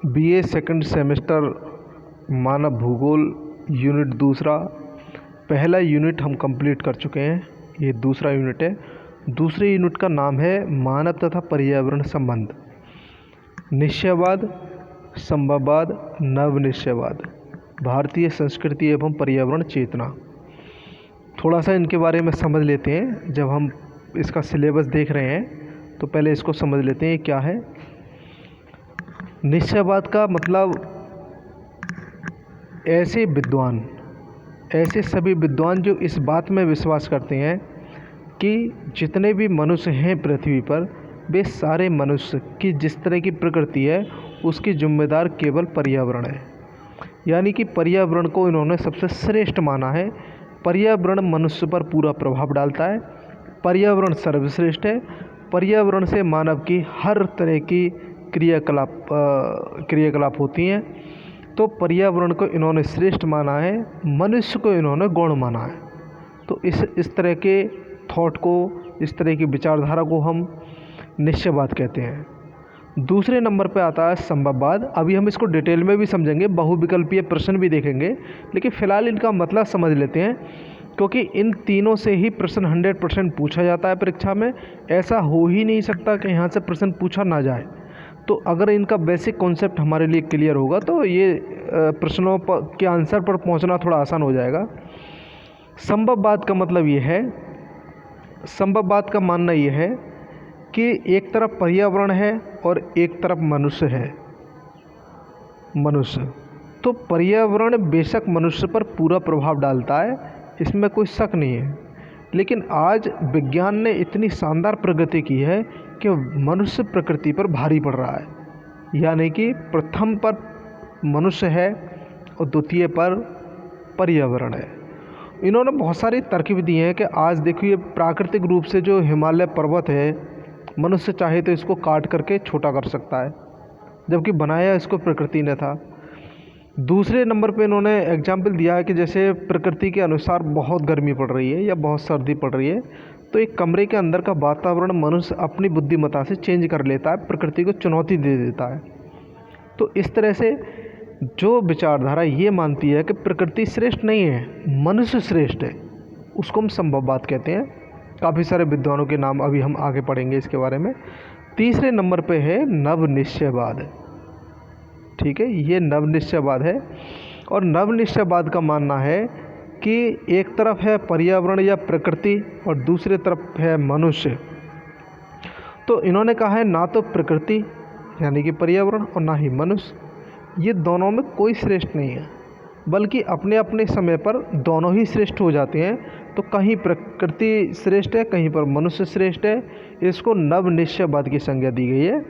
BA second semester मानव भूगोल unit दूसरा। पहला यूनिट हम कंप्लीट कर चुके हैं, ये दूसरा यूनिट है। दूसरे यूनिट का नाम है मानव तथा पर्यावरण संबंध। निश्चयवाद, संभववाद, नवनिश्चयवाद, भारतीय संस्कृति एवं पर्यावरण चेतना। थोड़ा सा इनके बारे में समझ लेते हैं। जब हम इसका सिलेबस देख रहे हैं तो पहले इसको समझ लेते हैं क्या है। निश्चयवाद का मतलब ऐसे सभी विद्वान जो इस बात में विश्वास करते हैं कि जितने भी मनुष्य हैं पृथ्वी पर, वे सारे मनुष्य की जिस तरह की प्रकृति है उसकी जिम्मेदार केवल पर्यावरण है। यानी कि पर्यावरण को इन्होंने सबसे श्रेष्ठ माना है। पर्यावरण मनुष्य पर पूरा प्रभाव डालता है, पर्यावरण सर्वश्रेष्ठ है। पर्यावरण से मानव की हर तरह की क्रियाकलाप होती हैं। तो पर्यावरण को इन्होंने श्रेष्ठ माना है, मनुष्य को इन्होंने गौण माना है। तो इस तरह के थॉट को, इस तरह की विचारधारा को हम निश्चयवाद कहते हैं। दूसरे नंबर पे आता है संभववाद। अभी हम इसको डिटेल में भी समझेंगे, बहुविकल्पीय प्रश्न भी देखेंगे, लेकिन फ़िलहाल इनका मतलब समझ लेते हैं, क्योंकि इन तीनों से ही प्रश्न 100% पूछा जाता है परीक्षा में। ऐसा हो ही नहीं सकता कि यहाँ से प्रश्न पूछा ना जाए। तो अगर इनका बेसिक कॉन्सेप्ट हमारे लिए क्लियर होगा तो ये प्रश्नों के आंसर पर पहुँचना थोड़ा आसान हो जाएगा। संभववाद का मतलब ये है, संभववाद का मानना ये है कि एक तरफ पर्यावरण है और एक तरफ मनुष्य है। तो पर्यावरण बेशक मनुष्य पर पूरा प्रभाव डालता है, इसमें कोई शक नहीं है। लेकिन आज विज्ञान ने इतनी शानदार प्रगति की है कि मनुष्य प्रकृति पर भारी पड़ रहा है। यानी कि प्रथम पर मनुष्य है और द्वितीय पर पर्यावरण है। इन्होंने बहुत सारी तरकीब दी हैं कि आज देखिए प्राकृतिक रूप से जो हिमालय पर्वत है, मनुष्य चाहे तो इसको काट करके छोटा कर सकता है, जबकि बनाया इसको प्रकृति ने था। दूसरे नंबर पे इन्होंने एग्जाम्पल दिया है कि जैसे प्रकृति के अनुसार बहुत गर्मी पड़ रही है या बहुत सर्दी पड़ रही है, तो एक कमरे के अंदर का वातावरण मनुष्य अपनी बुद्धिमत्ता से चेंज कर लेता है, प्रकृति को चुनौती दे देता है। तो इस तरह से जो विचारधारा ये मानती है कि प्रकृति श्रेष्ठ नहीं है, मनुष्य श्रेष्ठ है, उसको हम संभववाद कहते हैं। काफ़ी सारे विद्वानों के नाम अभी हम आगे पढ़ेंगे इसके बारे में। तीसरे नंबर पे है नवनिश्चयवाद। ठीक है, ये नवनिश्चयवाद है। और नवनिश्चयवाद का मानना है कि एक तरफ है पर्यावरण या प्रकृति और दूसरे तरफ है मनुष्य। तो इन्होंने कहा है ना तो प्रकृति यानी कि पर्यावरण और ना ही मनुष्य, ये दोनों में कोई श्रेष्ठ नहीं है, बल्कि अपने अपने समय पर दोनों ही श्रेष्ठ हो जाते हैं। तो कहीं प्रकृति श्रेष्ठ है, कहीं पर मनुष्य श्रेष्ठ है। इसको नवनिश्चयवाद की संज्ञा दी गई है।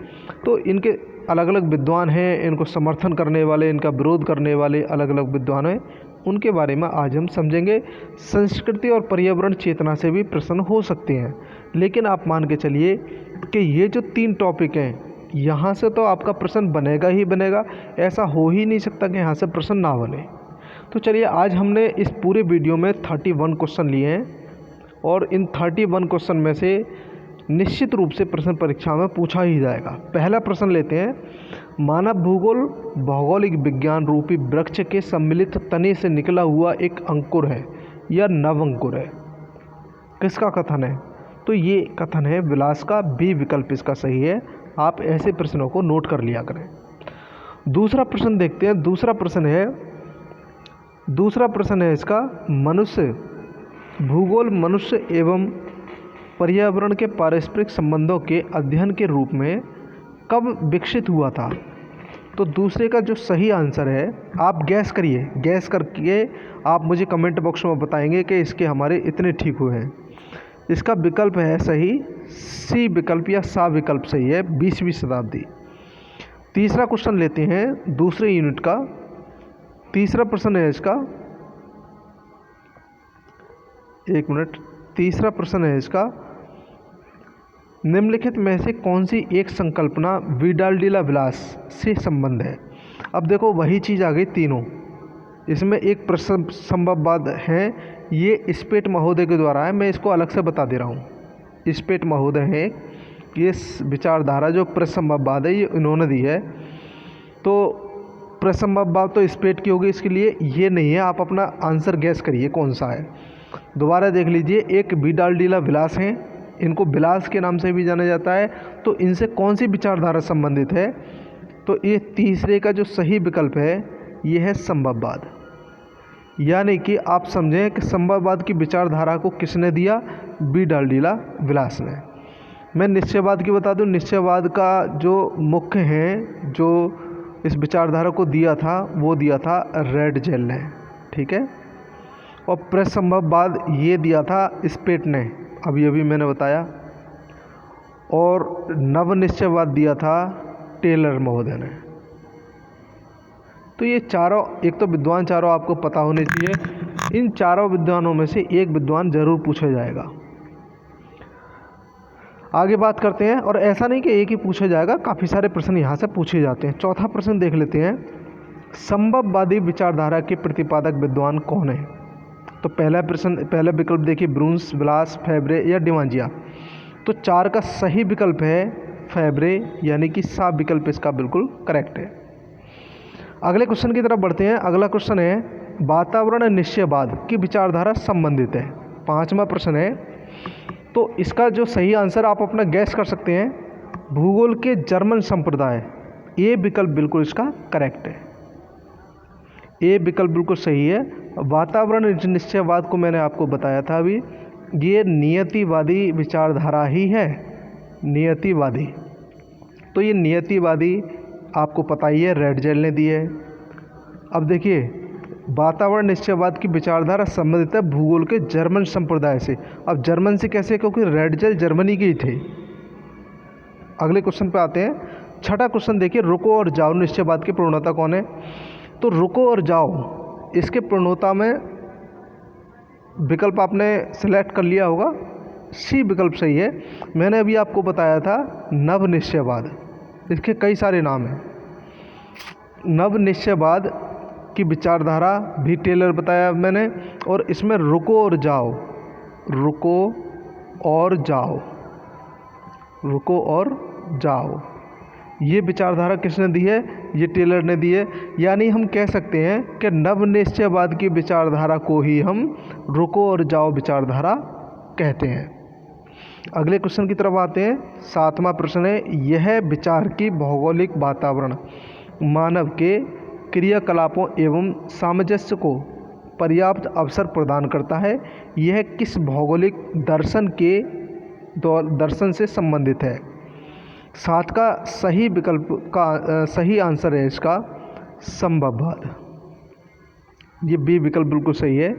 तो इनके अलग अलग विद्वान हैं, इनको समर्थन करने वाले, इनका विरोध करने वाले अलग अलग विद्वान हैं, उनके बारे में आज हम समझेंगे। संस्कृति और पर्यावरण चेतना से भी प्रश्न हो सकते हैं, लेकिन आप मान के चलिए कि ये जो 3 टॉपिक हैं, यहाँ से तो आपका प्रश्न बनेगा ही बनेगा। ऐसा हो ही नहीं सकता कि यहाँ से प्रश्न ना बने। तो चलिए, आज हमने इस पूरे वीडियो में 31 क्वेश्चन लिए हैं और इन 31 क्वेश्चन में से निश्चित रूप से प्रश्न परीक्षा में पूछा ही जाएगा। पहला प्रश्न लेते हैं। मानव भूगोल भौगोलिक विज्ञान रूपी वृक्ष के सम्मिलित तने से निकला हुआ एक अंकुर है या नव अंकुर है। किसका कथन है? तो ये कथन है विलास का। बी विकल्प इसका सही है। आप ऐसे प्रश्नों को नोट कर लिया करें। दूसरा प्रश्न देखते हैं। दूसरा प्रश्न है इसका, मनुष्य भूगोल मनुष्य एवं पर्यावरण के पारस्परिक संबंधों के अध्ययन के रूप में कब विकसित हुआ था? तो दूसरे का जो सही आंसर है, आप गैस करिए, गैस करके आप मुझे कमेंट बॉक्स में बताएंगे कि इसके हमारे इतने ठीक हुए हैं। इसका विकल्प है सही, सी विकल्प या सा विकल्प सही है, 20वीं शताब्दी। तीसरा क्वेश्चन लेते हैं दूसरे यूनिट का। तीसरा प्रश्न है इसका, एक मिनट। तीसरा प्रश्न है इसका, निम्नलिखित में से कौन सी एक संकल्पना विडाल डिला विलास से संबंध है? अब देखो वही चीज़ आ गई तीनों। इसमें एक प्रश्न संभववाद है, ये स्पेट महोदय के द्वारा है, मैं इसको अलग से बता दे रहा हूँ। स्पेट महोदय हैं, ये विचारधारा जो प्रसंभववाद है ये इन्होंने दी है। तो प्रसंभववाद तो स्पेट की होगी, इसके लिए ये नहीं है। आप अपना आंसर गैस करिए कौन सा है। दोबारा देख लीजिए, एक विडाल डीला विलास हैं, इनको विलास के नाम से भी जाना जाता है। तो इनसे कौन सी विचारधारा संबंधित है? तो ये तीसरे का जो सही विकल्प है ये है संभववाद। यानी कि आप समझें कि संभववाद की विचारधारा को किसने दिया? विडाल डीला विलास ने। मैं निश्चयवाद की बता दूं, निश्चयवाद का जो मुख्य हैं जो इस विचारधारा को दिया था वो दिया था रैडजेल ने, ठीक है। और प्रसंभववाद ये दिया था स्पेट ने, अभी मैंने बताया। और नवनिश्चयवाद दिया था टेलर महोदय ने। तो ये चारों, एक तो विद्वान चारों आपको पता होने चाहिए। इन चारों विद्वानों में से एक विद्वान जरूर पूछा जाएगा। आगे बात करते हैं, और ऐसा नहीं कि एक ही पूछा जाएगा, काफ़ी सारे प्रश्न यहाँ से पूछे जाते हैं। चौथा प्रश्न देख लेते हैं, संभववादी विचारधारा के प्रतिपादक विद्वान कौन है? तो पहला प्रश्न, पहला विकल्प देखिए, ब्रूंस, विलास, फैब्रे या डिमांजिया। तो 4 का सही विकल्प है फैब्रे, यानी कि सा विकल्प इसका बिल्कुल करेक्ट है। अगले क्वेश्चन की तरफ बढ़ते हैं। अगला क्वेश्चन है, वातावरण निश्चयवाद की विचारधारा संबंधित है। 5वां प्रश्न है। तो इसका जो सही आंसर आप अपना गैस कर सकते हैं, भूगोल के जर्मन संप्रदाय, ये विकल्प बिल्कुल इसका करेक्ट है। ये विकल्प बिल्कुल सही है। वातावरण निश्चयवाद को मैंने आपको बताया था अभी, ये नियतिवादी विचारधारा ही है, नियतिवादी। तो ये नियतिवादी आपको पता ही है, रैडजेल ने दी है। अब देखिए, वातावरण निश्चयवाद की विचारधारा संबंधित है भूगोल के जर्मन संप्रदाय से। अब जर्मन से कैसे? क्योंकि रैडजेल जर्मनी के ही थे। अगले क्वेश्चन पे आते हैं। 6ठा क्वेश्चन देखिए, रुको और जाओ निश्चयवाद के प्रणेता कौन है? तो रुको और जाओ, इसके प्रणेता में विकल्प आपने सिलेक्ट कर लिया होगा, सी विकल्प सही है। मैंने अभी आपको बताया था नव निश्चयवाद, इसके कई सारे नाम हैं। नव निश्चयवाद की विचारधारा भी टेलर बताया मैंने, और इसमें रुको और जाओ, रुको और जाओ, रुको और जाओ, ये विचारधारा किसने दी है? ये टेलर ने दी है। यानी हम कह सकते हैं कि नवनिश्चयवाद की विचारधारा को ही हम रुको और जाओ विचारधारा कहते हैं। अगले क्वेश्चन की तरफ आते हैं। 7वां प्रश्न है, यह विचार की भौगोलिक वातावरण मानव के क्रियाकलापों एवं सामंजस्य को पर्याप्त अवसर प्रदान करता है। यह किस भौगोलिक दर्शन से संबंधित है? 7 का सही विकल्प का सही आंसर है इसका संभववाद, ये बी विकल्प बिल्कुल सही है।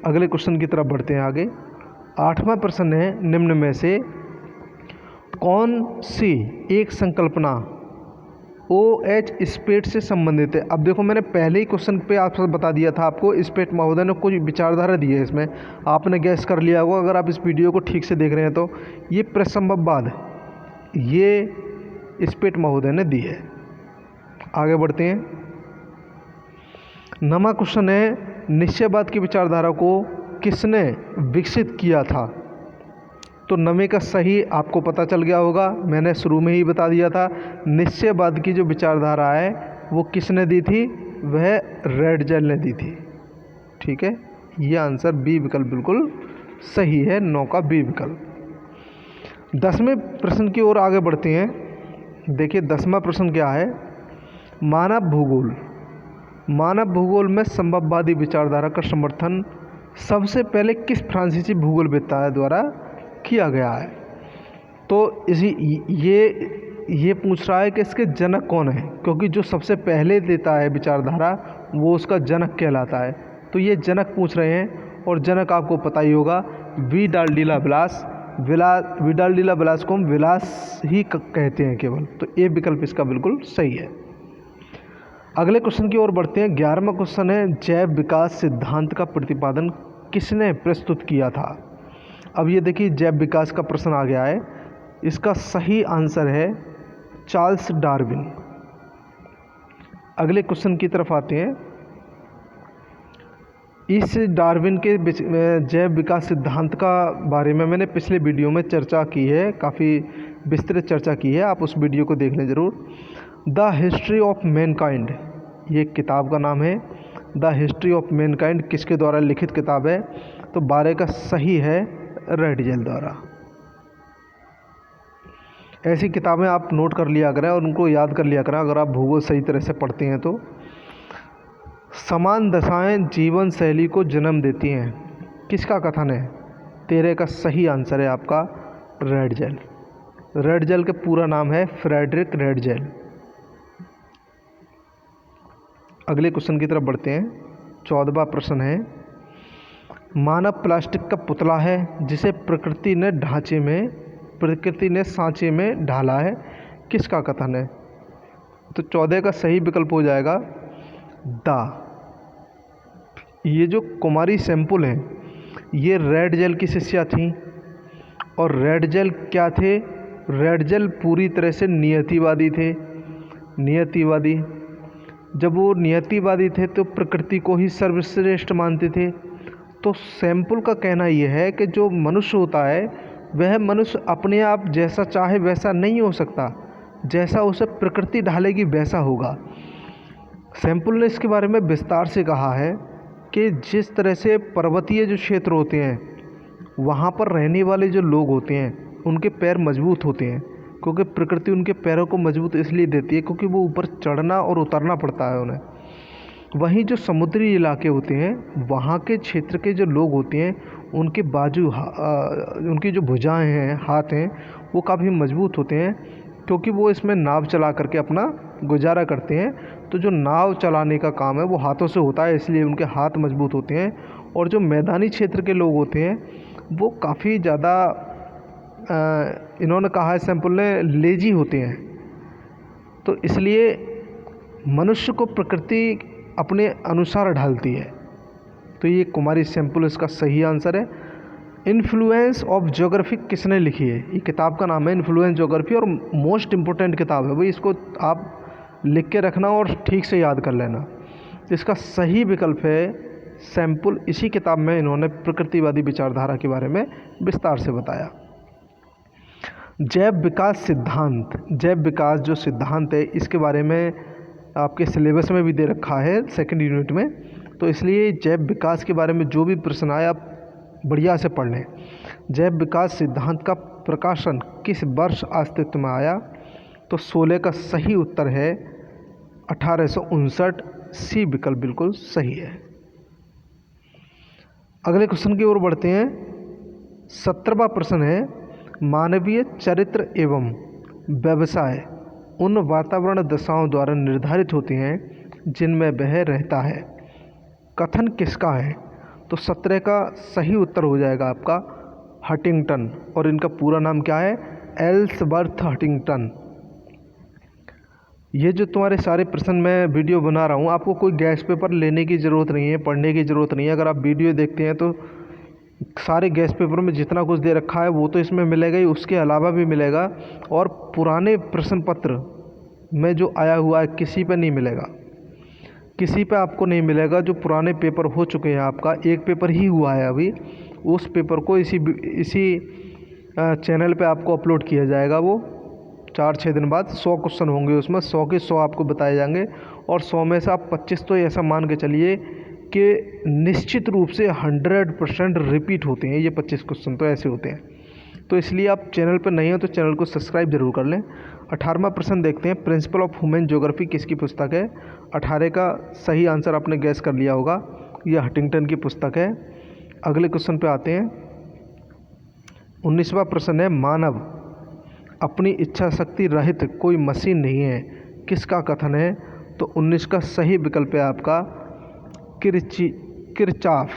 अगले क्वेश्चन की तरफ बढ़ते हैं आगे। 8वां प्रश्न है, निम्न में से कौन सी एक संकल्पना OH स्पेट से संबंधित है? अब देखो, मैंने पहले ही क्वेश्चन पे आपसे बता दिया था आपको, स्पेट महोदय ने कुछ विचारधारा दी है, इसमें आपने गैस कर लिया होगा अगर आप इस वीडियो को ठीक से देख रहे हैं तो। ये प्रसंभववाद, ये स्पेट महोदय ने दी है। आगे बढ़ते हैं। 9वां क्वेश्चन है, निश्चयवाद की विचारधारा को किसने विकसित किया था? तो 9वें का सही आपको पता चल गया होगा, मैंने शुरू में ही बता दिया था। निश्चयवाद की जो विचारधारा है वो किसने दी थी? वह रैडजेल ने दी थी, ठीक है। ये आंसर बी विकल्प बिल्कुल सही है, 9 का बी विकल्प। 10वें प्रश्न की ओर आगे बढ़ते हैं। देखिए 10वां प्रश्न क्या है, मानव भूगोल। मानव भूगोल में संभववादी विचारधारा का समर्थन सबसे पहले किस फ्रांसीसी भूगोलवेत्ता द्वारा किया गया है? तो ये पूछ रहा है कि इसके जनक कौन है, क्योंकि जो सबसे पहले देता है विचारधारा वो उसका जनक कहलाता है। तो ये जनक पूछ रहे हैं, और जनक आपको पता ही होगा, विडाल डीला विलास। विडाल डीला विलास को हम विलास ही कहते हैं केवल। तो ये विकल्प इसका बिल्कुल सही है। अगले क्वेश्चन की ओर बढ़ते हैं। 11वां क्वेश्चन है, जैव विकास सिद्धांत का प्रतिपादन किसने प्रस्तुत किया था? अब ये देखिए, जैव विकास का प्रश्न आ गया है। इसका सही आंसर है चार्ल्स डार्विन। अगले क्वेश्चन की तरफ आते हैं। इस डार्विन के जैव विकास सिद्धांत का बारे में मैंने पिछले वीडियो में चर्चा की है, काफ़ी विस्तृत चर्चा की है, आप उस वीडियो को देख लें ज़रूर। द हिस्ट्री ऑफ मैनकाइंड, ये किताब का नाम है। द हिस्ट्री ऑफ मैनकाइंड किसके द्वारा लिखित किताब है? तो 12 का सही है रेडजेल द्वारा। ऐसी किताबें आप नोट कर लिया करें और उनको याद कर लिया करें अगर आप भूगोल सही तरह से पढ़ते हैं तो। समान दशाएं जीवन शैली को जन्म देती हैं, किसका कथन है? 13 का सही आंसर है आपका रेडजेल। रेडजेल का पूरा नाम है फ्रेडरिक रेडजेल। अगले क्वेश्चन की तरफ बढ़ते हैं। 14वां प्रश्न है, मानव प्लास्टिक का पुतला है जिसे प्रकृति ने सांचे में ढाला है, किसका कथन है? तो 14 का सही विकल्प हो जाएगा दा। ये जो कुमारी सैंपल हैं ये रेडजेल की शिष्या थीं और रेडजेल क्या थे? रेडजेल पूरी तरह से नियतिवादी थे। नियतिवादी, जब वो नियतिवादी थे तो प्रकृति को ही सर्वश्रेष्ठ मानते थे। तो सैंपल का कहना यह है कि जो मनुष्य होता है वह मनुष्य अपने आप जैसा चाहे वैसा नहीं हो सकता, जैसा उसे प्रकृति ढालेगी वैसा होगा। सैंपल ने इसके बारे में विस्तार से कहा है कि जिस तरह से पर्वतीय जो क्षेत्र होते हैं वहाँ पर रहने वाले जो लोग होते हैं उनके पैर मजबूत होते हैं, क्योंकि प्रकृति उनके पैरों को मजबूत इसलिए देती है क्योंकि वो ऊपर चढ़ना और उतरना पड़ता है उन्हें। वहीं जो समुद्री इलाके होते हैं वहाँ के क्षेत्र के जो लोग होते हैं उनके बाजू उनकी जो भुजाएं हैं, हाथ हैं, वो काफ़ी मजबूत होते हैं क्योंकि वो इसमें नाव चला करके अपना गुजारा करते हैं। तो जो नाव चलाने का काम है वो हाथों से होता है, इसलिए उनके हाथ मजबूत होते हैं। और जो मैदानी क्षेत्र के लोग होते हैं वो काफ़ी ज़्यादा इन्होंने कहा है सैंपल ने लेजी होते हैं। तो इसलिए मनुष्य को प्रकृति अपने अनुसार ढालती है। तो ये कुमारी सैंपल इसका सही आंसर है। इन्फ्लुएंस ऑफ ज्योग्राफी किसने लिखी है? ये किताब का नाम है इन्फ्लुएंस ज्योग्राफी और मोस्ट इम्पोर्टेंट किताब है भाई, इसको आप लिख के रखना और ठीक से याद कर लेना। इसका सही विकल्प है सैंपल। इसी किताब में इन्होंने प्रकृतिवादी विचारधारा के बारे में विस्तार से बताया। जैव विकास सिद्धांत, जैव विकास जो सिद्धांत है इसके बारे में आपके सिलेबस में भी दे रखा है सेकंड यूनिट में, तो इसलिए जैव विकास के बारे में जो भी प्रश्न आए आप बढ़िया से पढ़ लें। जैव विकास सिद्धांत का प्रकाशन किस वर्ष अस्तित्व में आया? तो 16 का सही उत्तर है 1859। सी विकल्प बिल्कुल सही है। अगले क्वेश्चन की ओर बढ़ते हैं। 17वां प्रश्न है, मानवीय चरित्र एवं व्यवसाय उन वातावरण दशाओं द्वारा निर्धारित होते हैं जिनमें वह रहता है, कथन किसका है? तो 17 का सही उत्तर हो जाएगा आपका हंटिंगटन, और इनका पूरा नाम क्या है? Ellsworth Huntington. ये जो तुम्हारे सारे प्रश्न मैं वीडियो बना रहा हूँ, आपको कोई गैस पेपर लेने की ज़रूरत नहीं है, पढ़ने की ज़रूरत नहीं है। अगर आप वीडियो देखते हैं तो सारे गैस पेपर में जितना कुछ दे रखा है वो तो इसमें मिलेगा ही, उसके अलावा भी मिलेगा। और पुराने प्रश्न पत्र में जो आया हुआ है किसी पे नहीं मिलेगा, किसी पे आपको नहीं मिलेगा। जो पुराने पेपर हो चुके हैं, आपका एक पेपर ही हुआ है अभी, उस पेपर को इसी चैनल पे आपको अपलोड किया जाएगा। वो 4-6 दिन बाद 100 क्वेश्चन होंगे उसमें, 100 के 100 आपको बताए जाएंगे। और 100 में से आप 25 तो ऐसा मान के चलिए कि निश्चित रूप से 100% रिपीट होते हैं। ये 25 क्वेश्चन तो ऐसे होते हैं। तो इसलिए आप चैनल पर नहीं हो तो चैनल को सब्सक्राइब जरूर कर लें। 18वां प्रश्न देखते हैं, प्रिंसिपल ऑफ ह्यूमन ज्योग्राफी किसकी पुस्तक है? 18 का सही आंसर आपने गैस कर लिया होगा, यह हंटिंगटन की पुस्तक है। अगले क्वेश्चन पे आते हैं। 19वां प्रश्न है, मानव अपनी इच्छा शक्ति रहित कोई मशीन नहीं है, किसका कथन है? तो 19 का सही विकल्प है आपका किरचाफ,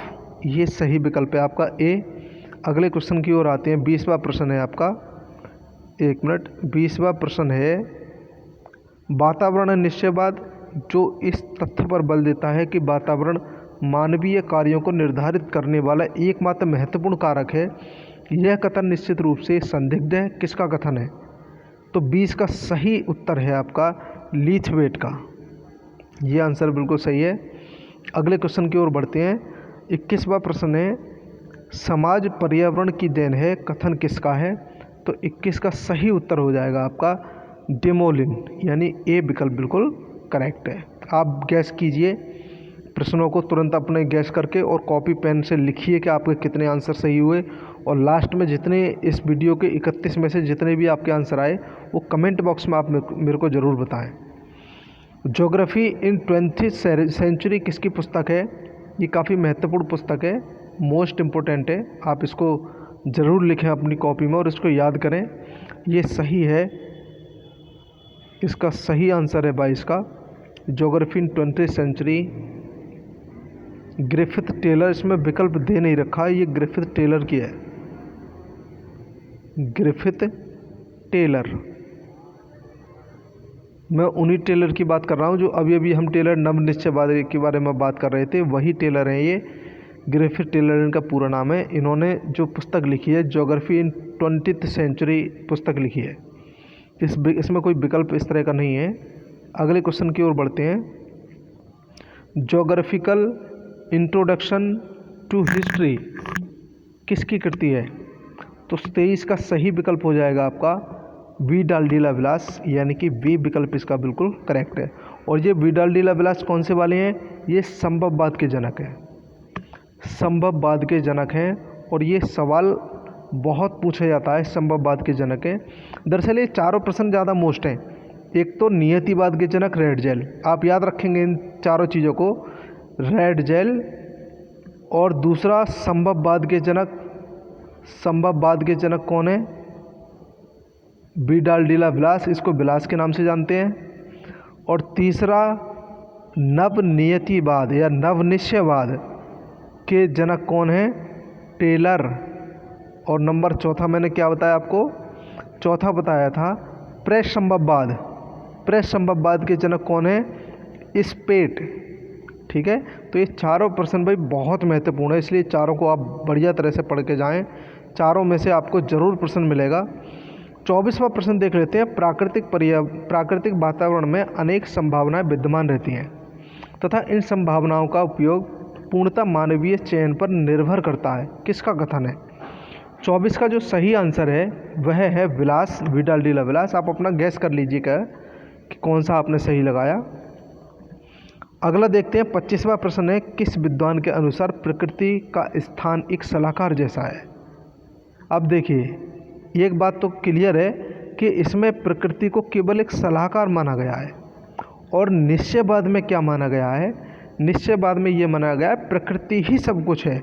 ये सही विकल्प है आपका ए। अगले क्वेश्चन की ओर आते हैं। 20वां प्रश्न है आपका, 1 मिनट। 20वां प्रश्न है, वातावरण निश्चयवाद जो इस तथ्य पर बल देता है कि वातावरण मानवीय कार्यों को निर्धारित करने वाला एकमात्र महत्वपूर्ण कारक है, यह कथन निश्चित रूप से संदिग्ध है, किसका कथन है? तो 20 का सही उत्तर है आपका लीथवेट का, ये आंसर बिल्कुल सही है। अगले क्वेश्चन की ओर बढ़ते हैं। 21वां प्रश्न है, समाज पर्यावरण की देन है, कथन किसका है? तो 21 का सही उत्तर हो जाएगा आपका डेमोलिन, यानी ए विकल्प बिल्कुल करेक्ट है। आप गैस कीजिए प्रश्नों को तुरंत अपने गैस करके और कॉपी पेन से लिखिए कि आपके कितने आंसर सही हुए, और लास्ट में जितने इस वीडियो के 31 में से जितने भी आपके आंसर आए वो कमेंट बॉक्स में आप मेरे को ज़रूर बताएं। ज्योग्राफी इन 20th सेंचुरी किसकी पुस्तक है? ये काफ़ी महत्वपूर्ण पुस्तक है, मोस्ट इम्पोर्टेंट है। आप इसको ज़रूर लिखें अपनी कॉपी में और इसको याद करें। ये सही है, इसका सही आंसर है 22 का, ज्योग्राफी इन 20th सेंचुरी। ग्रिफिथ टेलर, इसमें विकल्प दे नहीं रखा, ये ग्रिफिथ टेलर की है, ग्रिफिथ टेलर। मैं उन्हीं टेलर की बात कर रहा हूँ जो अभी अभी हम टेलर नवनिश्चयवादी के बारे में बात कर रहे थे, वही टेलर हैं ये। ग्रिफिथ टेलर इनका पूरा नाम है। इन्होंने जो पुस्तक लिखी है ज्योग्राफी इन 20th सेंचुरी पुस्तक लिखी है। इसमें कोई विकल्प इस तरह का नहीं है। अगले क्वेश्चन की ओर बढ़ते हैं। ज्योग्राफिकल इंट्रोडक्शन टू हिस्ट्री किसकी कृति है? तो 23 का सही विकल्प हो जाएगा आपका वीडाल डी ला विलास, यानी कि बी विकल्प इसका बिल्कुल करेक्ट है। और ये वीडाल डी ला विलास कौन से वाले हैं? ये संभववाद के जनक हैं, संभववाद के जनक हैं। और ये सवाल बहुत पूछा जाता है, संभववाद के जनक हैं। दरअसल ये चारों प्रश्न ज़्यादा मोस्ट हैं। एक तो नियतिवाद के जनक रेडजेल, आप याद रखेंगे इन चारों चीज़ों को, रेडजेल। और दूसरा संभववाद के जनक, संभववाद के जनक कौन है? वीडाल डी ला विलास, इसको विलास के नाम से जानते हैं। और तीसरा नवनियतिवाद या नवनिश्चयवाद के जनक कौन है? टेलर। और नंबर चौथा मैंने क्या बताया आपको? चौथा बताया था प्रसंभववाद। प्रसंभववाद के जनक कौन है? स्पेट। ठीक है, तो ये चारों प्रश्न भाई बहुत महत्वपूर्ण है, इसलिए चारों को आप बढ़िया तरह से पढ़ के जाएं। चारों में से आपको ज़रूर प्रश्न मिलेगा। 24वां प्रश्न देख लेते हैं। प्राकृतिक वातावरण में अनेक संभावनाएं विद्यमान रहती हैं तथा इन संभावनाओं का उपयोग पूर्णतः मानवीय चयन पर निर्भर करता है। किसका कथन है? 24 का जो सही आंसर है वह है विलास, वीडाल डी ला विलास। आप अपना गैस कर लीजिएगा कि कौन सा आपने सही लगाया। अगला देखते हैं। 25वां प्रश्न है। किस विद्वान के अनुसार प्रकृति का स्थान एक सलाहकार जैसा है? अब देखिए, एक बात तो क्लियर है कि इसमें प्रकृति को केवल एक सलाहकार माना गया है। और निश्चयवाद में क्या माना गया है? निश्चयवाद में ये माना गया है प्रकृति ही सब कुछ है।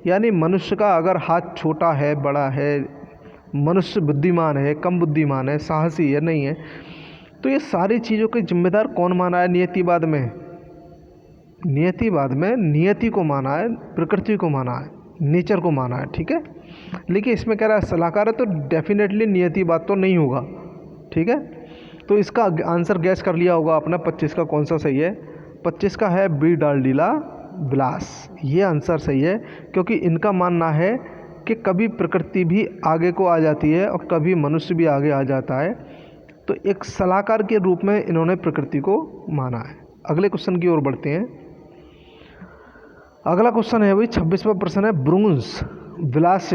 यानी मनुष्य का अगर हाथ छोटा है, बड़ा है, मनुष्य बुद्धिमान है, कम बुद्धिमान है, साहसी है, नहीं है, तो ये सारी चीज़ों के जिम्मेदार कौन माना है? नियतिवाद में, नियतिवाद में नियति को माना है, प्रकृति को माना है, नेचर को माना है। ठीक है, लेकिन इसमें कह रहा है सलाहकार है, तो डेफिनेटली नियतिवाद तो नहीं होगा। ठीक है, तो इसका आंसर गैस कर लिया होगा आपने 25 का कौन सा सही है? 25 का है वीडाल डी ला विलास। ये आंसर सही है, क्योंकि इनका मानना है कि कभी प्रकृति भी आगे को आ जाती है और कभी मनुष्य भी आगे आ जाता है। तो एक सलाहकार के रूप में इन्होंने प्रकृति को माना है। अगले क्वेश्चन की ओर बढ़ते हैं। अगला क्वेश्चन है भाई 26वां प्रश्न है। ब्रूंस विलास,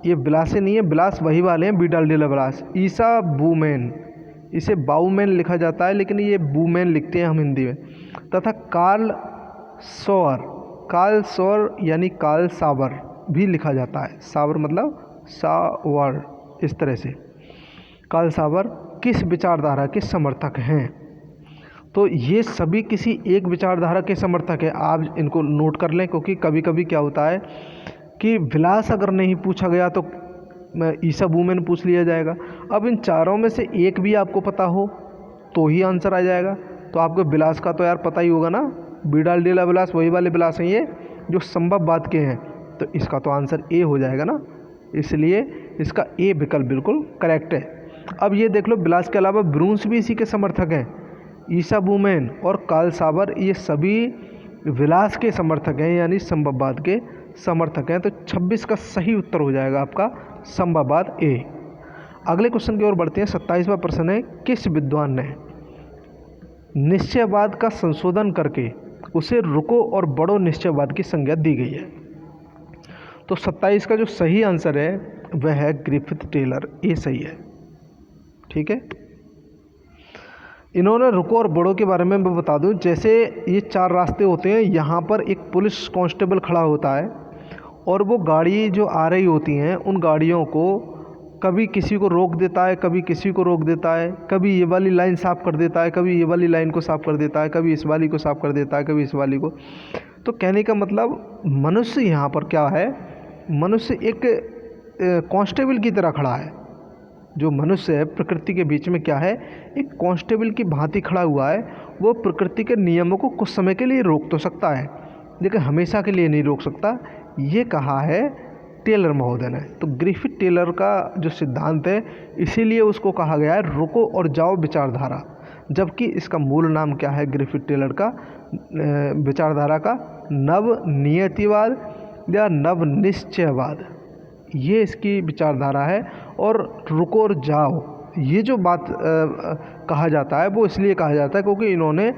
ये विलास नहीं है, विलास वही वाले हैं वीडाल डी ला विलास। ईसा बूमेन, इसे बाउमेन लिखा जाता है लेकिन ये बूमेन लिखते हैं हम हिंदी में। तथा कार्ल सॉवर, कार्ल सॉवर यानी कार्ल सावर भी लिखा जाता है। सावर मतलब सावर, इस तरह से। कार्ल सावर किस विचारधारा के समर्थक हैं? तो ये सभी किसी एक विचारधारा के समर्थक है। आप इनको नोट कर लें, क्योंकि कभी कभी क्या होता है कि विलास अगर नहीं पूछा गया तो ईसा बूमेन पूछ लिया जाएगा। अब इन चारों में से एक भी आपको पता हो तो ही आंसर आ जाएगा। तो आपको विलास का तो यार पता ही होगा ना, वीडाल डी ला विलास वही वाले विलास हैं ये जो संभववाद के हैं। तो इसका तो आंसर ए हो जाएगा ना, इसलिए इसका ए विकल्प बिल्कुल करेक्ट है। अब ये देख लो, विलास के अलावा ब्रूंस भी इसी के समर्थक हैं। ईसा बूमेन और कार्ल सावर ये सभी विलास के समर्थक हैं, यानी संभववाद के समर्थक हैं। तो 26 का सही उत्तर हो जाएगा आपका संभववाद ए। अगले क्वेश्चन की ओर बढ़ते हैं। 27वां प्रश्न है। किस विद्वान ने निश्चयवाद का संशोधन करके उसे रुको और बढ़ो निश्चयवाद की संज्ञा दी गई है? तो 27 का जो सही आंसर है वह है ग्रिफिथ टेलर। ये सही है। ठीक है, इन्होंने रुको और बढ़ो के बारे में मैं बता दूं, जैसे ये 4 रास्ते होते हैं, यहाँ पर एक पुलिस कांस्टेबल खड़ा होता है और वो गाड़ी जो आ रही होती हैं उन गाड़ियों को कभी किसी को रोक देता है, कभी किसी को रोक देता है, कभी ये वाली लाइन साफ़ कर देता है, कभी ये वाली लाइन को साफ़ कर देता है, कभी इस वाली को साफ़ कर देता है, कभी इस वाली को। तो कहने का मतलब मनुष्य यहाँ पर क्या है, मनुष्य एक कांस्टेबल की तरह खड़ा है। जो मनुष्य है प्रकृति के बीच में क्या है, एक कांस्टेबल की भांति खड़ा हुआ है। वो प्रकृति के नियमों को कुछ समय के लिए रोक तो सकता है लेकिन हमेशा के लिए नहीं रोक सकता। ये कहा है टेलर महोदय ने। तो ग्रिफिथ टेलर का जो सिद्धांत है, इसीलिए उसको कहा गया है रुको और जाओ विचारधारा, जबकि इसका मूल नाम क्या है ग्रिफिथ टेलर का विचारधारा का, नव नियतिवाद या नव निश्चयवाद, ये इसकी विचारधारा है। और रुको और जाओ ये जो बात कहा जाता है वो इसलिए कहा जाता है क्योंकि इन्होंने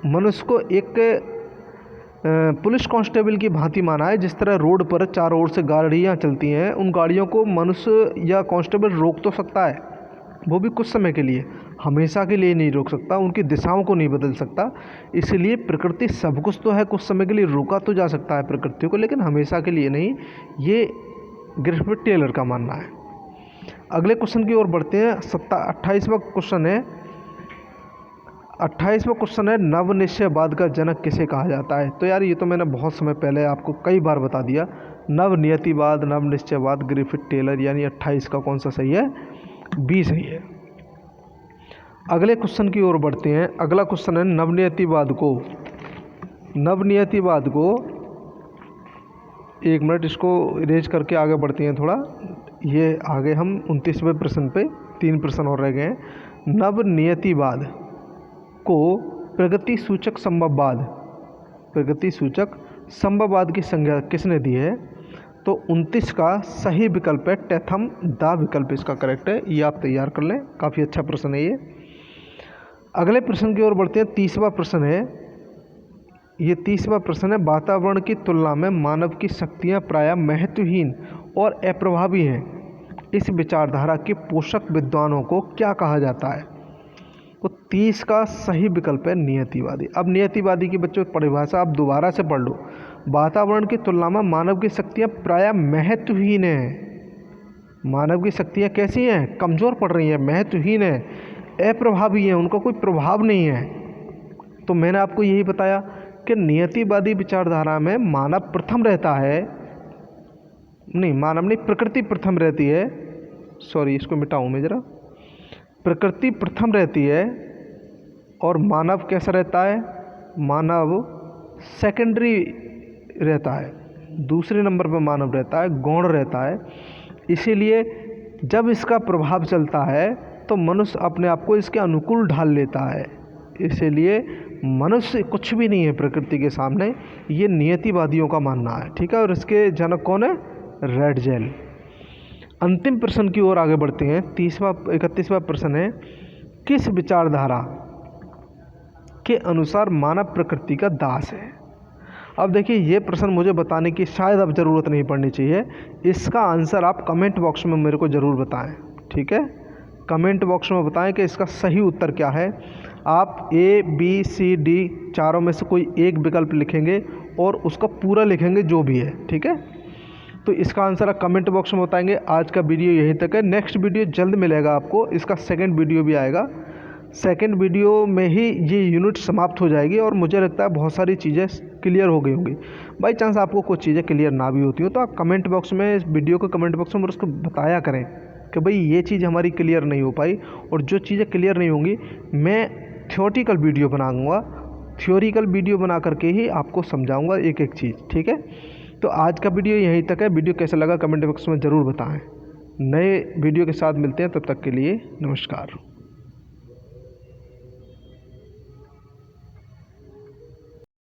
मनुष्य को एक पुलिस कांस्टेबल की भांति माना है। जिस तरह रोड पर चारों ओर से गाड़ियाँ चलती हैं, उन गाड़ियों को मनुष्य या कांस्टेबल रोक तो सकता है, वो भी कुछ समय के लिए, हमेशा के लिए नहीं रोक सकता, उनकी दिशाओं को नहीं बदल सकता। इसलिए प्रकृति सब कुछ तो है, कुछ समय के लिए रोका तो जा सकता है प्रकृति को, लेकिन हमेशा के लिए नहीं। ये ग्रिफिथ टेलर का मानना है। अगले क्वेश्चन की ओर बढ़ते हैं। 28वां क्वेश्चन है। 28वां क्वेश्चन है नव निश्चयवाद का जनक किसे कहा जाता है। तो यार ये तो मैंने बहुत समय पहले आपको कई बार बता दिया। नव नियतिवाद, नव निश्चयवाद, ग्रिफिथ टेलर, यानी 28 का कौन सा सही है, बी सही है। अगले क्वेश्चन की ओर बढ़ते हैं। अगला क्वेश्चन है नवनियतिवाद को, एक मिनट इसको इरेज करके आगे बढ़ते हैं थोड़ा। ये आगे हम 29वें प्रश्न पे 3 प्रश्न और रह गए हैं। नवनियतिवाद को प्रगति सूचक संभववाद की संज्ञा किसने दी है। तो 29 का सही विकल्प है टेथम दा विकल्प इसका करेक्ट है। ये आप तैयार कर लें, काफ़ी अच्छा प्रश्न है ये। अगले प्रश्न की ओर बढ़ते हैं। 30वां प्रश्न है। ये 30वां प्रश्न है वातावरण की तुलना में मानव की शक्तियाँ प्रायः महत्वहीन और अप्रभावी हैं। इस विचारधारा के पोषक विद्वानों को क्या कहा जाता है। तो 30 का सही विकल्प है नियतिवादी। अब नियतिवादी की बच्चों परिभाषा आप दोबारा से पढ़ लो। वातावरण की तुलना में मानव की शक्तियाँ प्रायः महत्वहीन हैं। मानव की शक्तियाँ कैसी हैं, कमज़ोर पड़ रही हैं, महत्वहीन है, अप्रभावी हैं, उनका कोई प्रभाव नहीं है। तो मैंने आपको यही बताया कि नियतिवादी विचारधारा में मानव प्रथम रहता है, नहीं मानव नहीं, प्रकृति प्रथम रहती है। सॉरी, इसको मिटाऊँ मैं ज़रा। प्रकृति प्रथम रहती है और मानव कैसा रहता है, मानव सेकेंडरी रहता है, दूसरे नंबर पर मानव रहता है, गौण रहता है। इसीलिए जब इसका प्रभाव चलता है तो मनुष्य अपने आप को इसके अनुकूल ढाल लेता है। इसीलिए मनुष्य कुछ भी नहीं है प्रकृति के सामने, ये नियतिवादियों का मानना है। ठीक है, और इसके जनक कौन है, रैडजेल। अंतिम प्रश्न की ओर आगे बढ़ते हैं। 31वां प्रश्न है किस विचारधारा के अनुसार मानव प्रकृति का दास है। अब देखिए ये प्रश्न मुझे बताने की शायद अब ज़रूरत नहीं पड़नी चाहिए। इसका आंसर आप कमेंट बॉक्स में मेरे को ज़रूर बताएं। ठीक है, कमेंट बॉक्स में बताएं कि इसका सही उत्तर क्या है। आप A, B, C, D चारों में से कोई एक विकल्प लिखेंगे और उसका पूरा लिखेंगे जो भी है। ठीक है, तो इसका आंसर आप कमेंट बॉक्स में बताएंगे। आज का वीडियो यहीं तक है। नेक्स्ट वीडियो जल्द मिलेगा आपको, इसका सेकंड वीडियो भी आएगा। सेकंड वीडियो में ही ये यूनिट समाप्त हो जाएगी और मुझे लगता है बहुत सारी चीज़ें क्लियर हो गई होंगी। बाई चांस आपको कुछ चीज़ें क्लियर ना भी होती हो तो आप कमेंट बॉक्स में, इस वीडियो को कमेंट बॉक्स में उसको बताया करें कि भाई ये चीज़ हमारी क्लियर नहीं हो पाई। और जो चीज़ें क्लियर नहीं होंगी मैं थ्योरेटिकल वीडियो बनाऊँगा, थ्योरिकल वीडियो बना करके ही आपको समझाऊँगा एक एक चीज़। ठीक है, तो आज का वीडियो यहीं तक है। वीडियो कैसा लगा कमेंट बॉक्स में ज़रूर बताएं। नए वीडियो के साथ मिलते हैं, तब तक के लिए नमस्कार।